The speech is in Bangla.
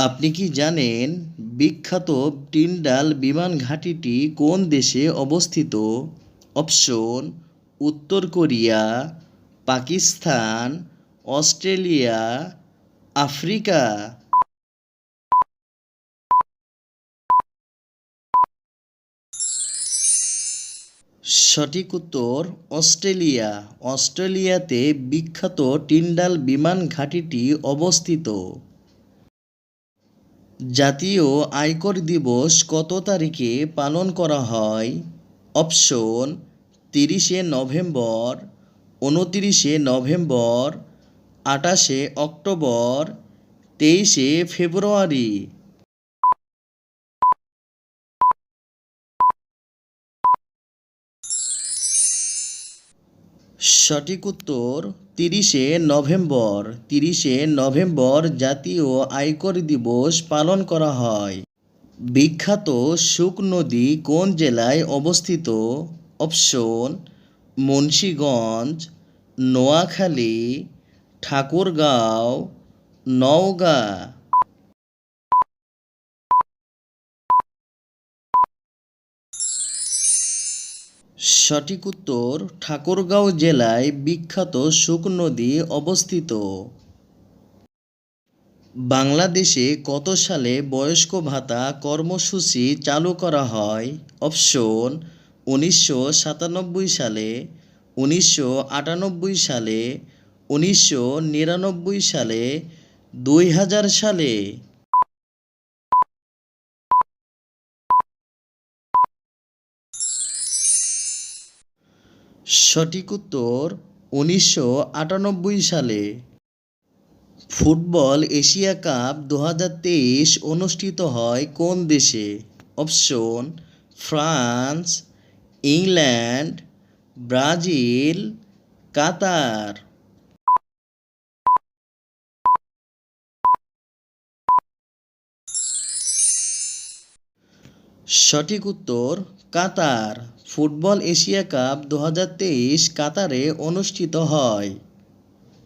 আপনি কি জানেন বিখ্যাত টিন্ডাল বিমান ঘাঁটিটি কোন দেশে অবস্থিত? অপশন: উত্তর কোরিয়া, পাকিস্তান, অস্ট্রেলিয়া, আফ্রিকা। সঠিক উত্তর অস্ট্রেলিয়া। অস্ট্রেলিয়াতে বিখ্যাত টিন্ডাল বিমান ঘাঁটিটি অবস্থিত। জাতীয় আয়কর দিবস কত তারিখে পালন করা হয়? অপশন: 30শে নভেম্বর, 29শে নভেম্বর, 28শে অক্টোবর, 23শে ফেব্রুয়ারি। সঠিক উত্তর 30শে নভেম্বর। 30শে নভেম্বর জাতীয় আয়কর দিবস পালন করা হয়। বিখ্যাত শুক নদী কোন জেলায় অবস্থিত? অপশন: মুন্সিগঞ্জ, নোয়াখালী, ঠাকুরগাঁও, নওগাঁ। সঠিক উত্তর ঠাকুরগাঁও জেলায় বিখ্যাত শুক নদী অবস্থিত। বাংলাদেশে কত সালে বয়স্ক ভাতা কর্মসূচি চালু করা হয়? অপশন: 1997 সালে, 1998 সালে, 1999 সালে, 2000 সালে। সঠিক উত্তর 1998 সালে। ফুটবল এশিয়া কাপ 2023 অনুষ্ঠিত হয় কোন দেশে? অপশন: ফ্রান্স, ইংল্যান্ড, ব্রাজিল, কাতার। সঠিক উত্তর কাতার। ফুটবল এশিয়া কাপ 2023 কাতারে অনুষ্ঠিত হয়।